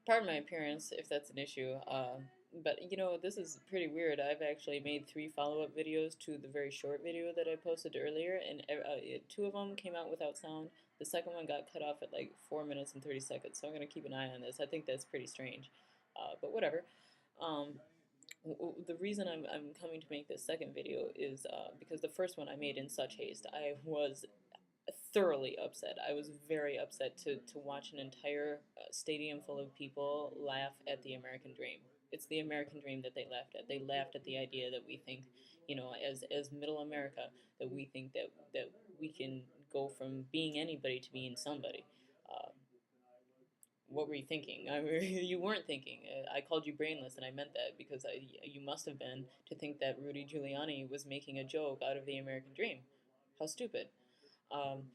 Pardon my appearance if that's an issue. But this is pretty weird. I've actually made three follow-up videos to the very short video that I posted earlier, and two of them came out without sound. The second one got cut off at like 4 minutes and 30 seconds, so I'm going to keep an eye on this. I think that's pretty strange. But whatever. Um, the reason I'm coming to make this second video is because the first one I made in such haste. I was thoroughly upset. I was very upset to watch an entire stadium full of people laugh at the American dream. It's the American dream that they laughed at. They laughed at the idea that we think, as middle America, that we think that we can go from being anybody to being somebody. Uh, what were you thinking? I mean, you weren't thinking. I called you brainless, and I meant that because you must have been to think that Rudy Giuliani was making a joke out of the American dream. How stupid. Um,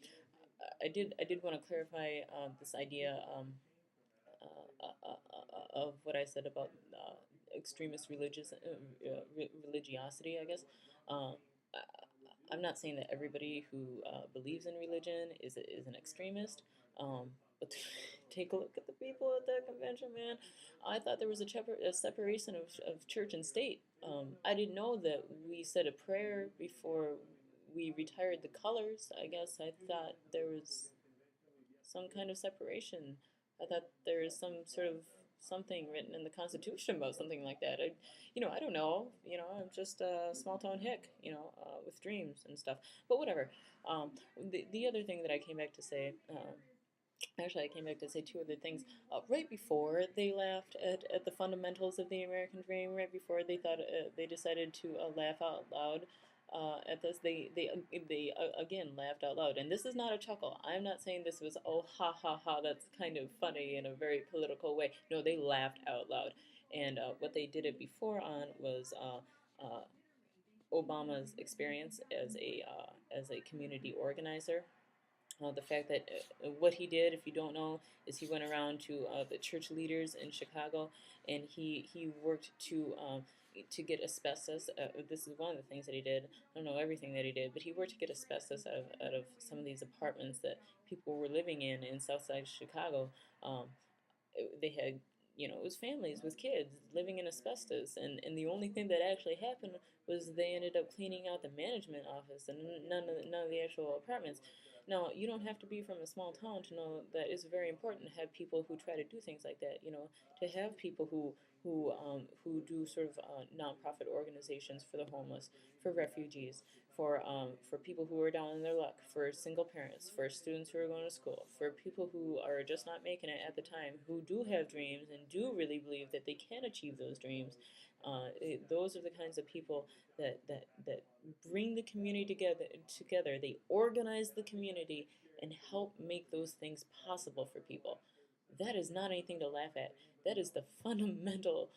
I did want to clarify this idea of what I said about extremist religiosity. I guess I'm not saying that everybody who believes in religion is an extremist. But take a look at the people at that convention, man. I thought there was a separation of church and state. I didn't know that we said a prayer before we retired the colors. I guess I thought there was some kind of separation. I thought there was some sort of something written in the Constitution about something like that. I don't know. I'm just a small town hick. With dreams and stuff. But whatever. The other thing that I came back to say. Actually, I came back to say two other things. Right before they laughed at the fundamentals of the American dream, right before they decided to laugh out loud at this, they again laughed out loud. And this is not a chuckle. I'm not saying this was oh ha ha ha. That's kind of funny in a very political way. No, they laughed out loud. And what they did it before on was Obama's experience as a community organizer. The fact that what he did, if you don't know, is he went around to the church leaders in Chicago, and he worked to get asbestos. This is one of the things that he did. I don't know everything that he did, but he worked to get asbestos out of some of these apartments that people were living in Southside Chicago. They had, it was families with kids living in asbestos, and the only thing that actually happened was they ended up cleaning out the management office and none of the actual apartments. Now, you don't have to be from a small town to know that it's very important to have people who try to do things like that. To have people who do sort of nonprofit organizations for the homeless, for refugees, for people who are down in their luck, for single parents, for students who are going to school, for people who are just not making it at the time, who do have dreams and do really believe that they can achieve those dreams. Those are the kinds of people that bring the community together. They organize the community and help make those things possible for people. That is not anything to laugh at. That is the fundamental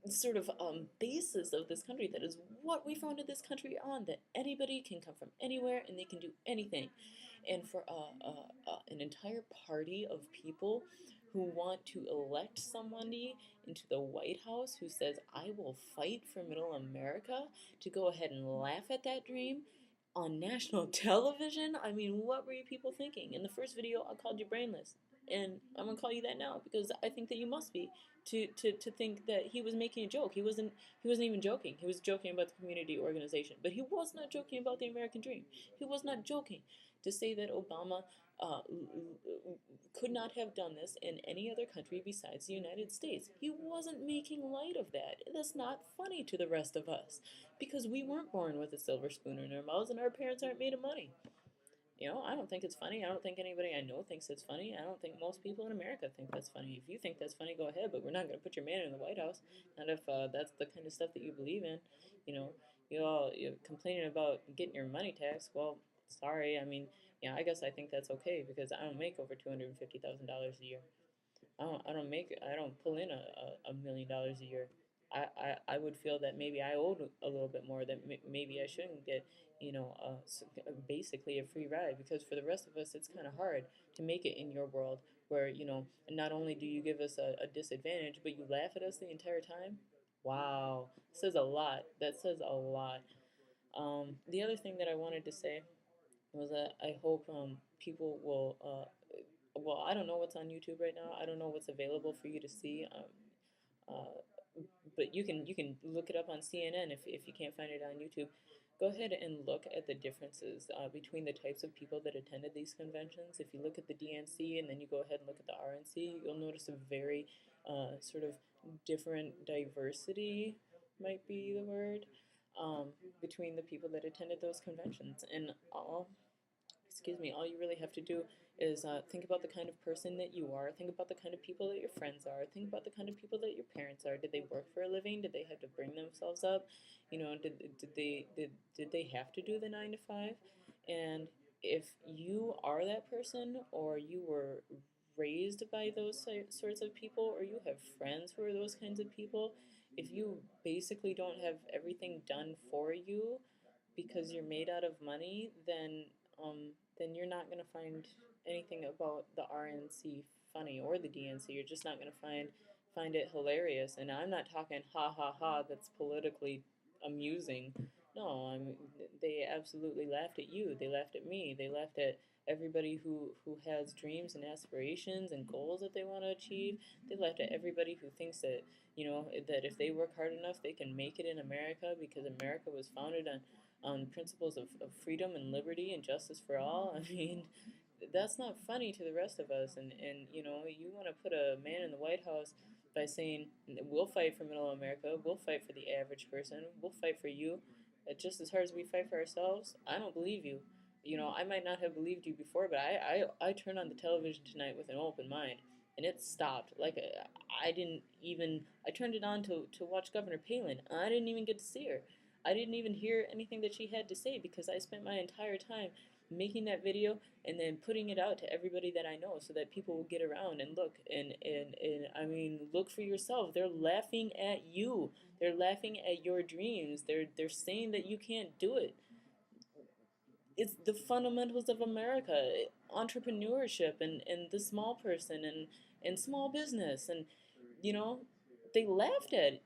sort of basis of this country. That is what we founded this country on, that anybody can come from anywhere and they can do anything. And for an entire party of people who want to elect somebody into the White House who says, I will fight for middle America, to go ahead and laugh at that dream on national television. I mean, what were you people thinking? In the first video, I called you brainless. And I'm gonna call you that now because I think that you must be to think that he was making a joke. He wasn't even joking. He was joking about the community organization, but he was not joking about the American dream. He was not joking to say that Obama could not have done this in any other country besides the United States. He wasn't making light of that. That's not funny to the rest of us because we weren't born with a silver spoon in our mouths and our parents aren't made of money. I don't think it's funny. I don't think anybody I know thinks it's funny. I don't think most people in America think that's funny. If you think that's funny, go ahead, but we're not going to put your man in the White House. Not if that's the kind of stuff that you believe in. You know, you're complaining about getting your money taxed. Well, sorry. I mean, I guess I think that's okay because I don't make over $250,000 a year. I don't pull in a $1 million a year. I would feel that maybe I owed a little bit more, that maybe I shouldn't get, basically a free ride, because for the rest of us, it's kind of hard to make it in your world where, not only do you give us a disadvantage, but you laugh at us the entire time. Wow. Says a lot. That says a lot. The other thing that I wanted to say was that I hope people will well, I don't know what's on YouTube right now. I don't know what's available for you to see. But you can look it up on CNN if you can't find it on YouTube. Go ahead and look at the differences between the types of people that attended these conventions. If you look at the DNC and then you go ahead and look at the RNC, you'll notice a very sort of different diversity, might be the word, between the people that attended those conventions. And all you really have to do is think about the kind of person that you are. Think about the kind of people that your friends are. Think about the kind of people that your parents are. Did they work for a living? Did they have to bring themselves up? Did they have to do the 9 to 5? And if you are that person, or you were raised by those sorts of people, or you have friends who are those kinds of people, if you basically don't have everything done for you because you're made out of money, then you're not going to find anything about the RNC funny, or the DNC. You're just not going to find it hilarious. And I'm not talking ha ha ha that's politically amusing. No, they absolutely laughed at you. They laughed at me. They laughed at everybody who has dreams and aspirations and goals that they want to achieve. They laughed at everybody who thinks that, that if they work hard enough, they can make it in America, because America was founded on principles of freedom and liberty and justice for all. I mean, that's not funny to the rest of us. And you want to put a man in the White House by saying, we'll fight for middle America, we'll fight for the average person, we'll fight for you just as hard as we fight for ourselves. I don't believe you. I might not have believed you before, but I turned on the television tonight with an open mind, and it stopped. Like, I didn't even, I turned it on to watch Governor Palin, and I didn't even get to see her. I didn't even hear anything that she had to say, because I spent my entire time making that video and then putting it out to everybody that I know, so that people will get around and look, and I mean, look for yourself. They're laughing at you. They're laughing at your dreams. They're saying that you can't do it. It's the fundamentals of America, entrepreneurship, and the small person, and small business, and you know they laughed at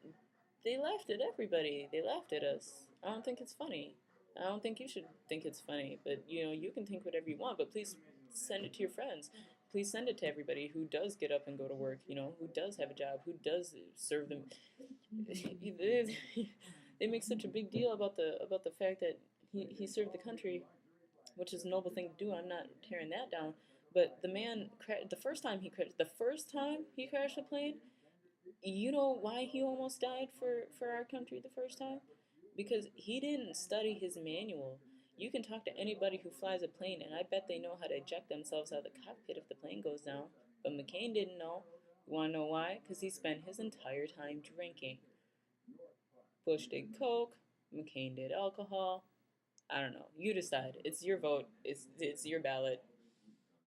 they laughed at everybody. They laughed at us. I don't think it's funny. I don't think you should think it's funny, but you can think whatever you want, but please send it to your friends. Please send it to everybody who does get up and go to work, who does have a job, who does serve them. They make such a big deal about the fact that he served the country, which is a noble thing to do. I'm not tearing that down. But the man, the first time he crashed the plane, you know why he almost died for our country the first time? Because he didn't study his manual. You can talk to anybody who flies a plane, and I bet they know how to eject themselves out of the cockpit if the plane goes down. But McCain didn't know. You want to know why? Because he spent his entire time drinking. Bush did coke. McCain did alcohol. I don't know. You decide. It's your vote. It's your ballot.